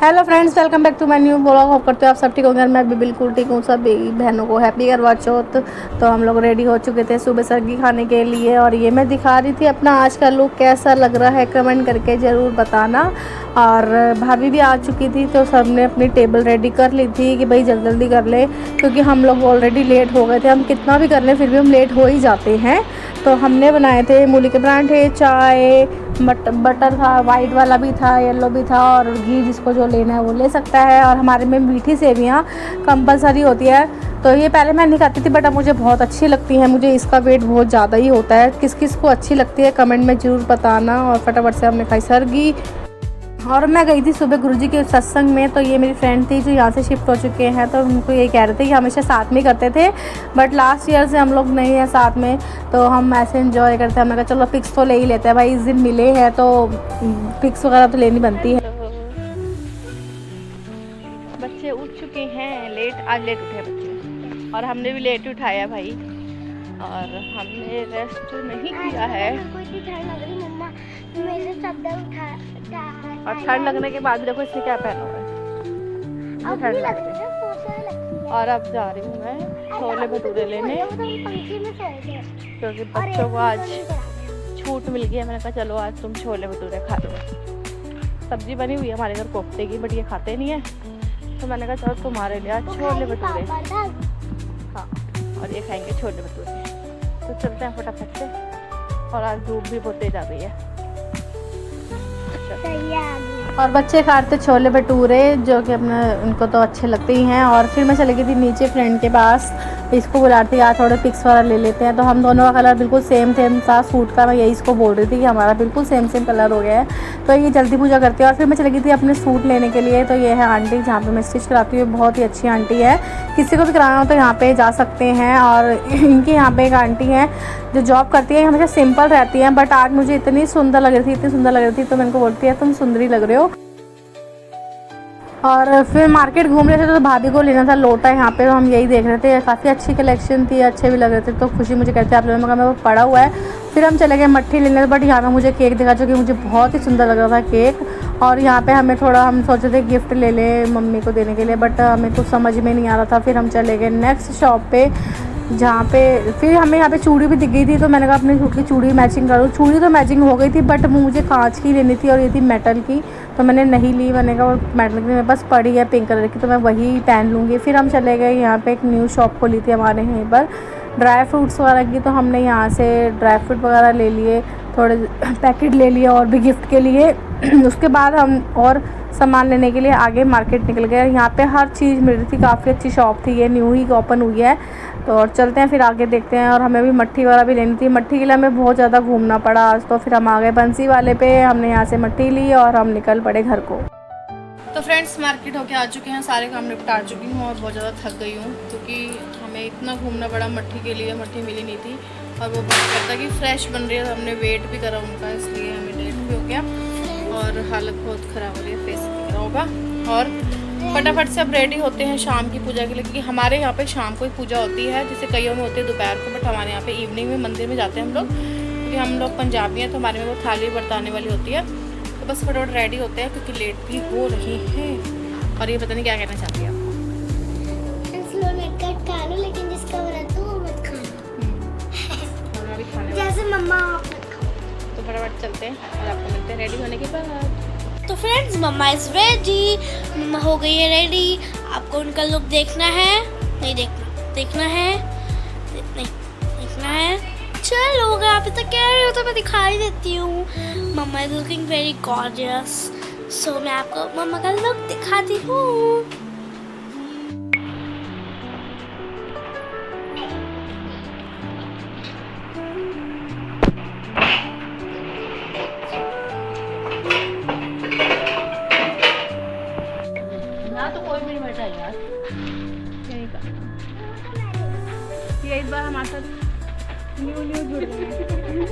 Hello friends, welcome back to my new blog. Hope करते हो आप सब ठीक होंगे। मैं भी बिल्कुल ठीक हूँ। सब बहनों को हैप्पी करवा चौथ। तो हम लोग रेडी हो चुके थे सुबह सरगी खाने के लिए, और ये मैं दिखा रही थी अपना आज का लुक कैसा लग रहा है, कमेंट करके ज़रूर बताना। और भाभी भी आ चुकी थी, तो सब ने अपनी टेबल रेडी कर ली थी कि भाई जल्दी जल्दी कर ले, क्योंकि हम लोग ऑलरेडी लेट हो गए थे। हम कितना भी कर लें फिर भी हम लेट हो ही जाते हैं। तो हमने बनाए थे मूली के परांठे, चाय, बटर था, वाइट वाला भी था, येलो भी था, और घी जिसको जो लेना है वो ले सकता है। और हमारे में मीठी सेवियाँ कंपलसरी होती है। तो ये पहले मैं नहीं खाती थी, बट अब मुझे बहुत अच्छी लगती हैं। मुझे इसका वेट बहुत ज़्यादा ही होता है। किस किस को अच्छी लगती है कमेंट में ज़रूर बताना। और फटाफट से हमने खाई सरगी। और मैं गई थी सुबह गुरुजी के सत्संग में। तो ये मेरी फ्रेंड थी जो यहाँ से शिफ्ट हो चुके हैं, तो उनको ये कह रहे थे कि हमेशा साथ में करते थे, बट लास्ट ईयर से हम लोग नहीं हैं साथ में। तो हम ऐसे एंजॉय करते हैं। हमने कहा चलो पिक्स तो ले ही लेते हैं भाई, इस दिन मिले हैं तो पिक्स वगैरह तो लेनी बनती है। बच्चे उठ चुके हैं लेट, आज लेट उठे बच्चे, और हमने भी लेट उठाया भाई। और हमने रेस्ट नहीं किया है, और ठंड लगने के बाद देखो इसने क्या पहना हुआ है, ठंड लग रही है। और अब जा रही हूँ मैं छोले भटूरे लेने, क्योंकि बच्चों को आज छूट मिल गई है। मैंने कहा चलो आज तुम छोले भटूरे खा लो। सब्जी बनी हुई है हमारे घर कोफ्ते की, बट ये खाते नहीं है, तो मैंने कहा चलो तुम्हारे लिए आज छोले भटूरे। हाँ, और ये खाएंगे छोले भटूरे। तो चलते हैं फटाफट से। और आज धूप भी बहुत तेज आ गई है। और बच्चे खाते छोले भटूरे, जो कि अपना उनको तो अच्छे लगते ही हैं। और फिर मैं चली गई थी नीचे फ्रेंड के पास, इसको बुला रही थी यार थोड़े पिक्स वगैरह ले लेते हैं। तो हम दोनों का कलर बिल्कुल सेम था सूट का। मैं यही इसको बोल रही थी कि हमारा बिल्कुल सेम कलर हो गया है। तो ये जल्दी पूजा करती है। और फिर मैं चली गई थी अपने सूट लेने के लिए। तो ये है आंटी जहाँ पे मैं स्टिच कराती हूँ, बहुत ही अच्छी आंटी है। किसी को भी कराना हो तो यहाँ पे जा सकते हैं। और इनके यहाँ पे एक आंटी हैं जो जॉब करती है, हमेशा सिंपल रहती हैं, बट आज मुझे इतनी सुंदर लग रही थी। तो मैंने को बोलती है तुम सुंदरी लग रहे हो। और फिर मार्केट घूम रहे थे, तो भाभी को लेना था लोटा यहाँ पे। तो हम यही देख रहे थे, काफ़ी अच्छी कलेक्शन थी, अच्छे भी लग रहे थे। तो खुशी मुझे कहते हैं आप लोगों का वो पड़ा हुआ है। फिर हम चले गए मट्ठी लेने, बट यहाँ पे मुझे केक दिखा, जो कि मुझे बहुत ही सुंदर लग रहा था केक। और यहाँ पे हमें थोड़ा, हम सोचे थे गिफ्ट ले लें मम्मी को देने के लिए, बट हमें कुछ समझ में नहीं आ रहा था। फिर हम चले गए नेक्स्ट शॉप पे, जहाँ पे फिर हमें यहाँ पे चूड़ी भी दिख गई थी। तो मैंने कहा अपनी सूट की चूड़ी मैचिंग करूँ। चूड़ी तो मैचिंग हो गई थी, बट वो मुझे कांच की लेनी थी और ये थी मेटल की, तो मैंने नहीं ली। मैंने कहा मेटल की मेरे पास पड़ी है पिंक कलर की, तो मैं वही पहन लूँगी। फिर हम चले गए, यहाँ पे एक न्यू शॉप खोली थी हमारे यहीं पर ड्राई फ्रूट्स वगैरह की। तो हमने यहाँ से ड्राई फ्रूट वगैरह ले लिए, थोड़े पैकेट ले लिए और भी गिफ्ट के लिए। उसके बाद हम और सामान लेने के लिए आगे मार्केट निकल गए। यहाँ पे हर चीज़ मिल रही थी, काफ़ी अच्छी शॉप थी, ये न्यू ही ओपन हुई है। तो और चलते हैं फिर आगे देखते हैं। और हमें भी मट्ठी वगैरह भी लेनी थी। मट्ठी के लिए हमें बहुत ज़्यादा घूमना पड़ा आज। तो फिर हम आ गए बंसी वाले पे, हमने यहाँ से मट्ठी ली और हम निकल पड़े घर को। तो फ्रेंड्स मार्केट होके आ चुके हैं, सारे काम निपटा चुकी हूँ और बहुत ज़्यादा थक गई हूँ, क्योंकि हमें इतना घूमना पड़ा मट्ठी के लिए। मट्ठी मिली नहीं थी, और वो बात करता कि फ्रेश बन रही है, तो हमने वेट भी करा उनका, इसलिए हमें लेट भी हो गया और हालत बहुत ख़राब हो रही है, फेस भी करा होगा। और फटाफट से अब रेडी होते हैं शाम की पूजा के लिए, क्योंकि हमारे यहाँ पे शाम को ही पूजा होती है, जैसे कईयों में होती है दोपहर को, बट हमारे यहाँ पे इवनिंग में मंदिर में जाते हैं हम लोग, क्योंकि हम लोग पंजाबी हैं। तो हमारे में वो थाली बरताने वाली होती है। तो बस फटाफट रेडी होते हैं, क्योंकि लेट भी हो रही हैं। और ये पता नहीं क्या कहना चाहती है आप। लेकिन जिसका व्रत हो वो मत खाना, भी खाने जैसे मम्मा। तो फटाफट चलते हैं और आपको मिलते हैं रेडी होने के बाद। तो फ्रेंड्स मम्मा इज रेडी, मम्मा हो गई है रेडी। आपको उनका लुक देखना है? नहीं देखना है? नहीं देखना है? चलो अगर आप इतना कह रहे हो तो मैं दिखाई देती हूँ। मम्मा इज लुकिंग वेरी गॉर्जियस, सो मैं आपको मम्मा का लुक दिखाती हूँ। तो कोई भी नहीं बैठा यार, यही का ये इस बार हमारे साथ न्यू जुड़ गए।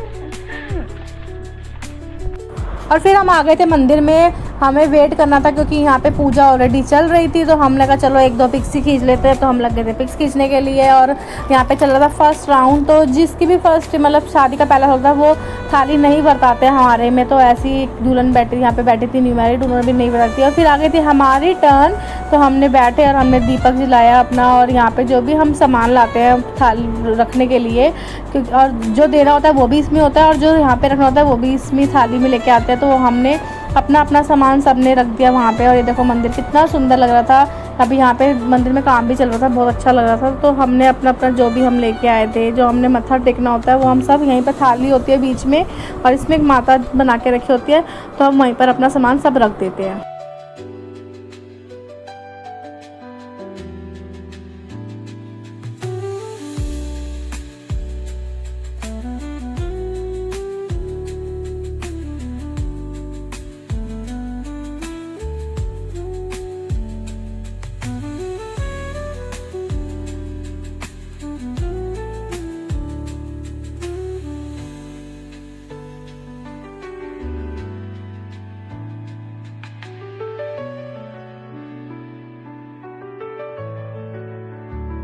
और फिर हम आ गए थे मंदिर में। हमें वेट करना था क्योंकि यहाँ पे पूजा ऑलरेडी चल रही थी, तो हमने कहा चलो 1-2 पिक्स ही खींच लेते हैं। तो हम लग गए थे पिक्स खींचने के लिए और यहाँ पे चल रहा था फर्स्ट राउंड। तो जिसकी भी फर्स्ट मतलब शादी का पहला होता है वो थाली नहीं बरताते हमारे में। तो ऐसी दुल्हन बैठी यहाँ पे बैठी थी न्यू मैरिड, उन्होंने भी नहीं बरती और फिर आ गई थी हमारी टर्न। तो हमने बैठे और हमने दीपक जलाया अपना, और यहाँ पे जो भी हम सामान लाते हैं थाली रखने के लिए, क्योंकि और जो देना होता है वो भी इसमें होता है और जो यहाँ पे रखना होता है वो भी इसमें थाली में लेके आते हैं। तो हमने अपना अपना सामान सबने रख दिया वहाँ पे। और ये देखो मंदिर कितना सुंदर लग रहा था। अभी यहाँ पे मंदिर में काम भी चल रहा था, बहुत अच्छा लग रहा था। तो हमने अपना अपना जो भी हम लेके आए थे, जो हमने मत्था टेकना होता है वो हम सब यहीं पर, थाली होती है बीच में और इसमें एक माता बना के रखी होती है, तो हम वहीं पर अपना सामान सब रख देते हैं।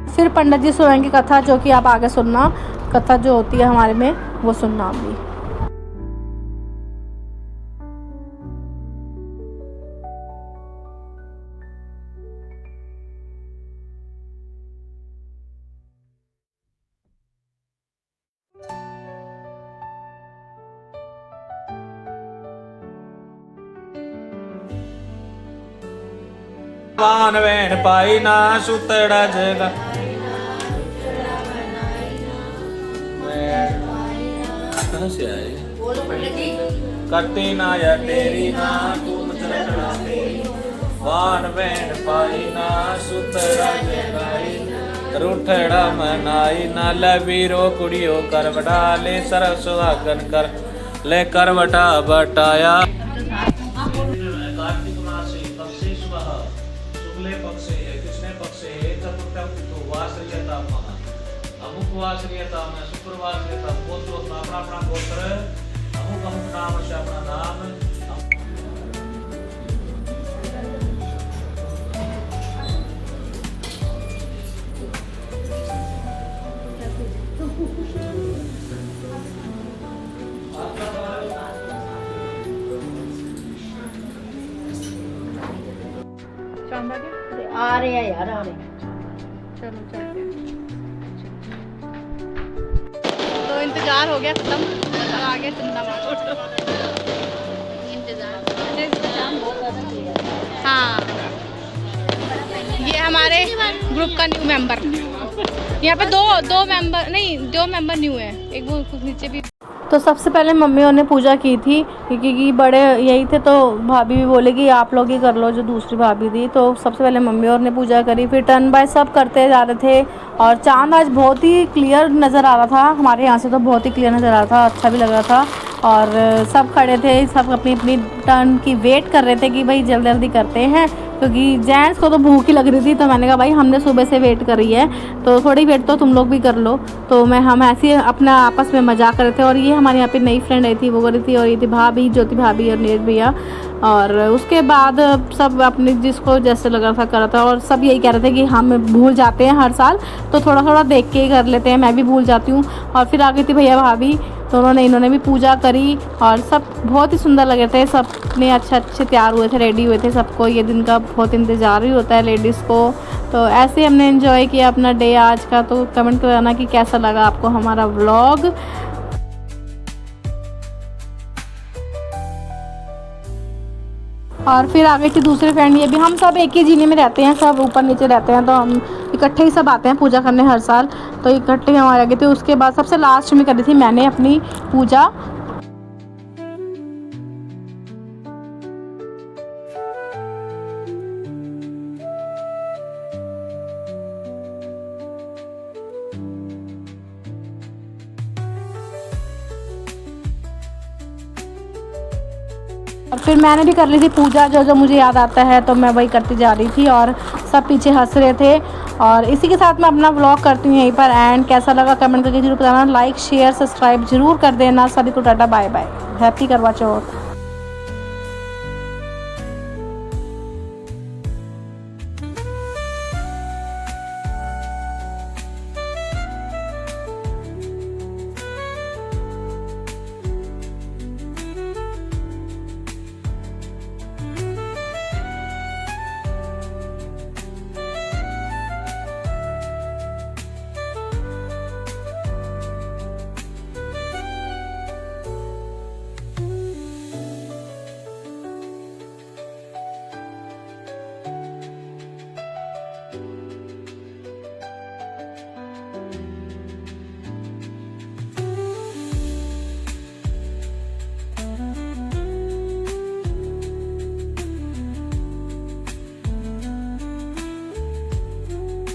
फिर पंडित जी सुनाएंगे कथा, जो कि आप आगे सुनना। कथा जो होती है हमारे में वो सुनना आप भी। वान वैन पाई ना सुतड़ा जगा कहाँ से आए कटी ना या तेरी ना तुम चरखड़ा तेरी वान वैन पाई ना सुतड़ा जगाई रूठड़ा मनाई ना लवीरो कुड़ियो करवटा ले सरव सुहागन कर ले करवटा बटाया। कार्तिक मासे पक्षे सुबह शुक्ले पक्षे कृष्णे पक्षे चतुर्थम तिथो वासरियता अमुक वासरियता में शुक्रवासरियता गोत्र अपना अपना गोत्र अमुक अमुक नाम से अपना नाम। आ रहे हैं यार, आ रहे हैं। चलो चलते हैं। तो इंतजार हो गया खत्म और आ गया चंदा हाँ, ये हमारे ग्रुप का न्यू मेंबर। यहाँ पे दो मेंबर न्यू है, एक वो नीचे भी। तो सबसे पहले मम्मियों ने पूजा की थी क्योंकि बड़े यही थे, तो भाभी भी बोलेगी आप लोग ही कर लो जो दूसरी भाभी थी। तो सबसे पहले मम्मियों ने पूजा करी, फिर टर्न बाय सब करते जा रहे थे। और चांद आज बहुत ही क्लियर नज़र आ रहा था, हमारे यहाँ से तो बहुत ही क्लियर नज़र आ रहा था, अच्छा भी लग रहा था। और सब खड़े थे, सब अपनी अपनी टर्न की वेट कर रहे थे कि भाई जल्दी जल्दी करते हैं, क्योंकि जेंट्स को तो भूख ही लग रही थी। तो मैंने कहा भाई हमने सुबह से वेट करी है तो थोड़ी वेट तो तुम लोग भी कर लो। तो हम ऐसे ही अपना आपस में मजाक कर रहे थे। और ये हमारे यहाँ पे नई फ्रेंड आई थी, वो कर रही थी, और ये थी भाभी, ज्योति भाभी और नीरज भैया। और उसके बाद सब अपने जिसको जैसे लग रहा था कर रहा था, और सब यही कह रहे थे कि हम भूल जाते हैं हर साल, तो थोड़ा थोड़ा देख के ही कर लेते हैं, मैं भी भूल जाती हूँ। और फिर आ गई थी भैया भाभी, तो इन्होंने भी पूजा करी और सब बहुत ही सुंदर लगे थे। सब ने अच्छे तैयार हुए थे, रेडी हुए थे। सबको ये दिन का बहुत इंतज़ार ही होता है लेडीज़ को। तो ऐसे हमने एंजॉय किया अपना डे आज का। तो कमेंट करना कि कैसा लगा आपको हमारा व्लॉग। और फिर आगे थी दूसरे फ्रेंड, ये भी हम सब एक ही जीने में रहते हैं, सब ऊपर नीचे रहते हैं, तो हम इकट्ठे ही सब आते हैं पूजा करने हर साल। तो इकट्ठे हमारे आगे थे। उसके बाद सबसे लास्ट में करी थी मैंने अपनी पूजा। और फिर मैंने भी कर ली थी पूजा, जो मुझे याद आता है तो मैं वही करती जा रही थी। और सब पीछे हंस रहे थे। और इसी के साथ मैं अपना व्लॉग करती हूँ यहीं पर एंड। कैसा लगा कमेंट करके जरूर बताना, लाइक शेयर सब्सक्राइब जरूर कर देना। सभी को टाटा बाय बाय, हैप्पी करवा चौथ।